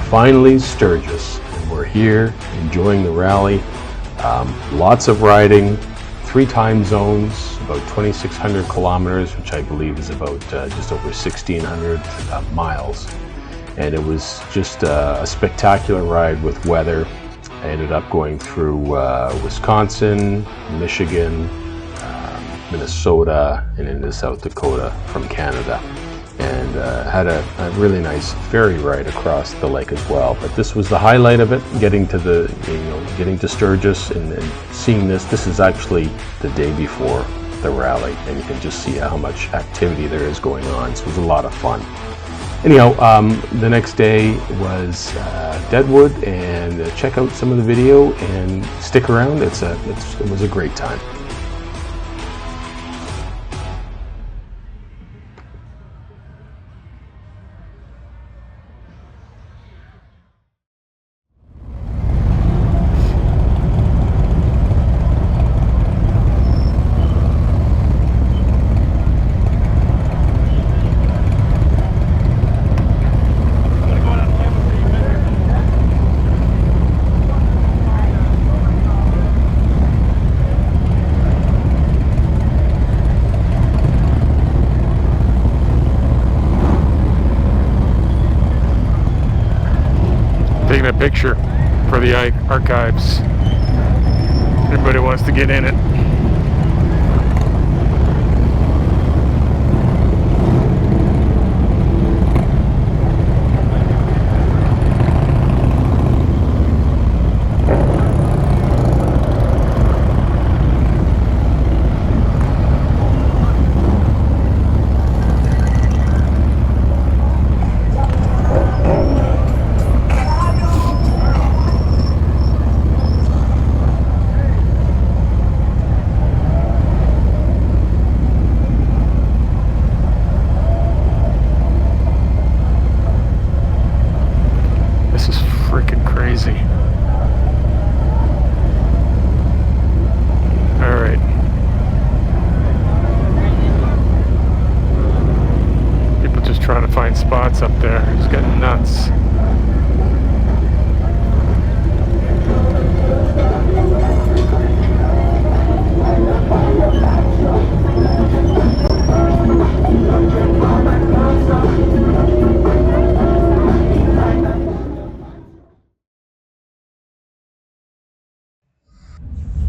finally Sturgis, and we're here enjoying the rally. Lots of riding, 3 time zones, about 2,600 kilometers, which I believe is about just over 1,600 miles. And it was just a spectacular ride with weather. I ended up going through Wisconsin, Michigan, Minnesota, and into South Dakota from Canada. And had a really nice ferry ride across the lake as well. But this was the highlight of it, getting to getting to Sturgis and seeing this. This is actually the day before the rally, and you can just see how much activity there is going on. So it was a lot of fun. Anyhow, the next day was Deadwood, and check out some of the video and stick around. It was a great time. Taking a picture for the archives. Everybody wants to get in it. This is freaking crazy. All right. People just trying to find spots up there. It's getting nuts.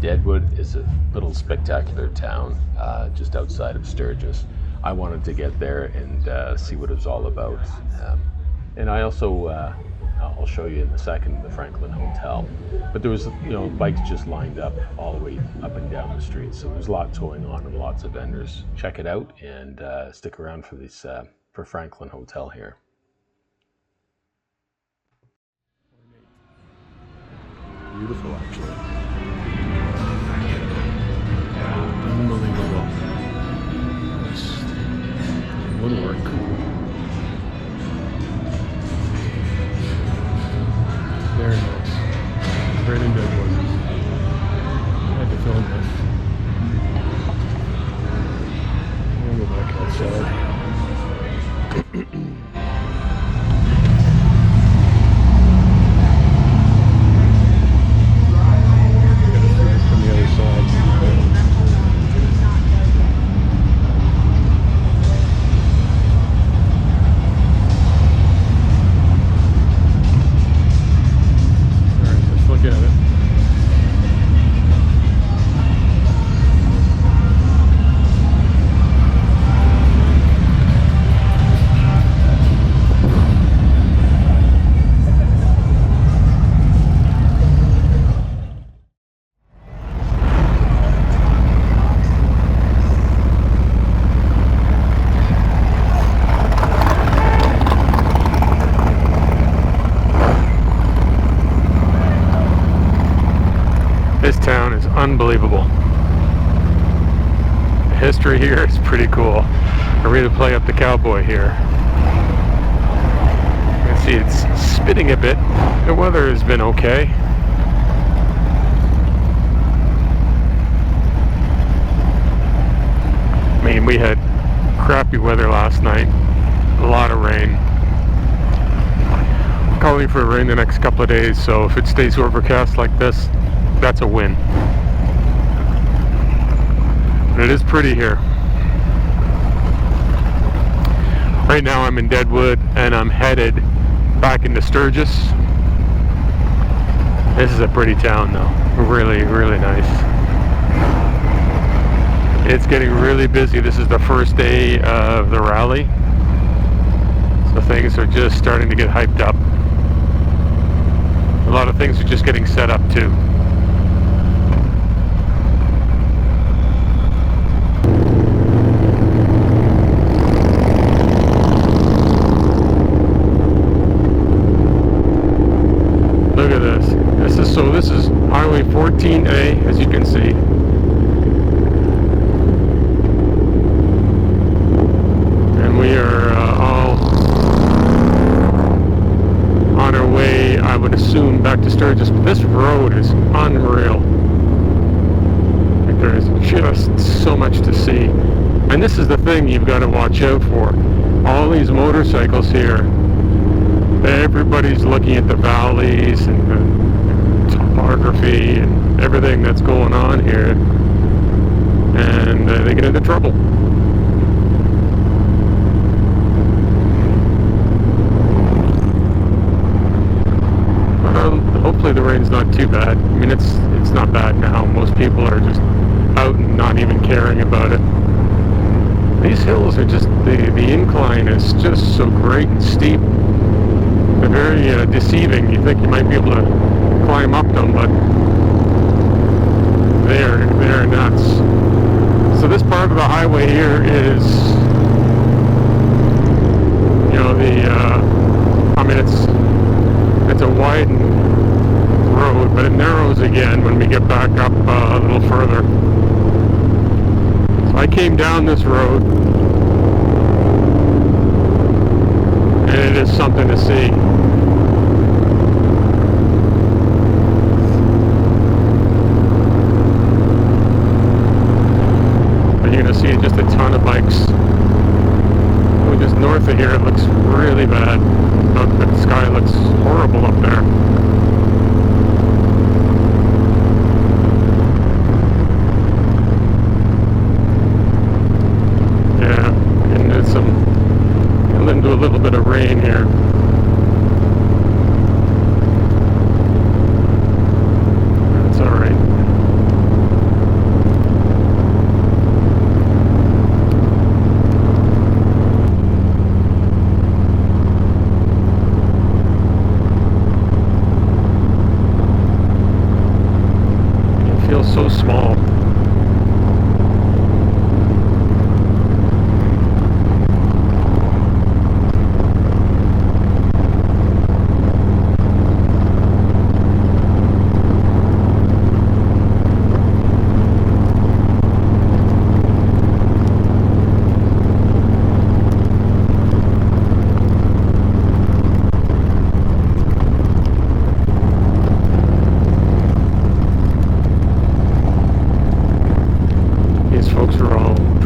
Deadwood is a little spectacular town just outside of Sturgis. I wanted to get there and see what it was all about. And I also, I'll show you in a second, the Franklin Hotel. But there was, bikes just lined up all the way up and down the street. So there's lots going on and lots of vendors. Check it out and stick around for this for Franklin Hotel here. Beautiful, actually. Unbelievable. Just woodwork. Very nice. Right in Deadwood. I had to film that. I'll go back outside. From the other side. This town is unbelievable. The history here is pretty cool. I really play up the cowboy here. You can see it's spitting a bit. The weather has been okay. I mean, we had crappy weather last night, a lot of rain. calling for rain the next couple of days, so if it stays overcast like this, that's a win. And it is pretty here. Right now I'm in Deadwood and I'm headed back into Sturgis. This is a pretty town though. Really, really nice. It's getting really busy. This is the first day of the rally. So things are just starting to get hyped up. A lot of things are just getting set up too. Look at this. This is Highway 14A, as you can see. And we are all on our way, I would assume, back to Sturgis. But this road is unreal. Like, there is just so much to see. And this is the thing you've got to watch out for. All these motorcycles here, everybody's looking at the valleys and the topography and everything that's going on here, and they get into trouble. Hopefully the rain's not too bad. I mean, it's not bad now. Most people are just out and not even caring about it. These hills are just, the incline is just so great and steep. They're very deceiving. You think you might be able to climb up them, but they're nuts. So this part of the highway here is, you know, I mean, it's a widened road, but it narrows again when we get back up a little further. So I came down this road, and it is something to see. But you're going to see just a ton of bikes. Oh, just north of here it looks really bad. The sky looks horrible up there. Yeah, and there's into a little bit of rain here. That's all right. It feels so small.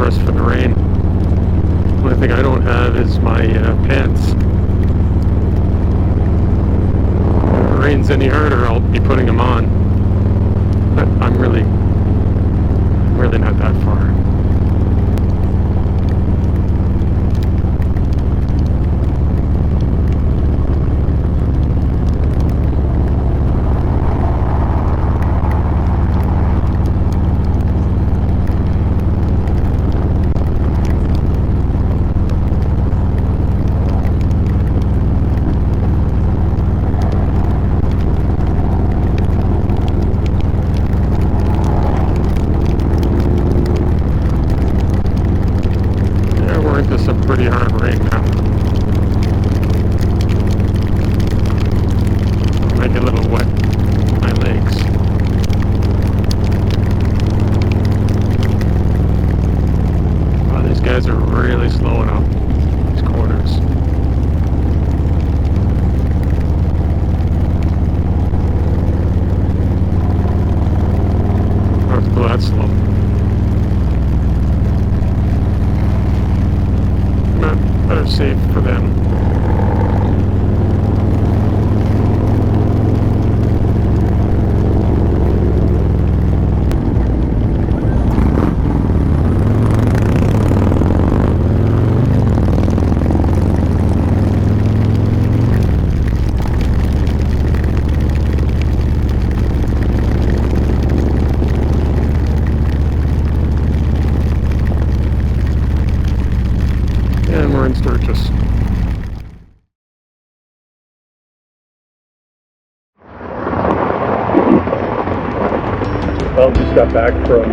For the rain. The only thing I don't have is my pants. If it rains any harder, I'll be putting them on. But I'm really not that far. Some pretty hard rain now. Make it a little wet, my legs. Wow, these guys are really slowing up these corners. Oh, that's slow. Better safe for them. got back from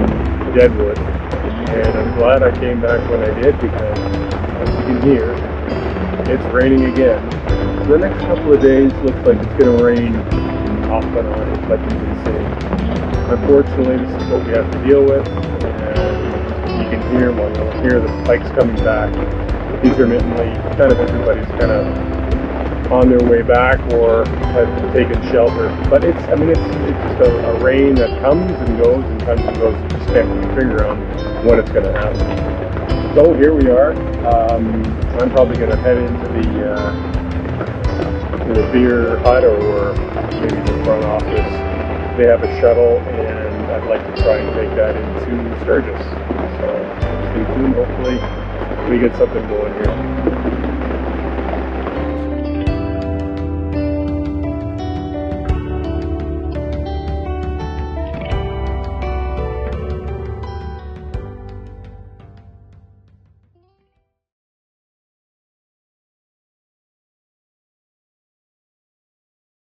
Deadwood, and I'm glad I came back when I did because, as you can hear, it's raining again. So the next couple of days looks like it's going to rain off and on, like you can see. Unfortunately, this is what we have to deal with, and you can hear, well, you'll hear the bikes coming back intermittently. Kind of everybody's kind of on their way back or have taken shelter. But it's just a rain that comes and goes and comes and goes. You just can't put your finger on when it's going to happen. So here we are. I'm probably going to head into the beer hut or maybe the front office. They have a shuttle, and I'd like to try and take that into Sturgis. So stay tuned. Hopefully we get something going here.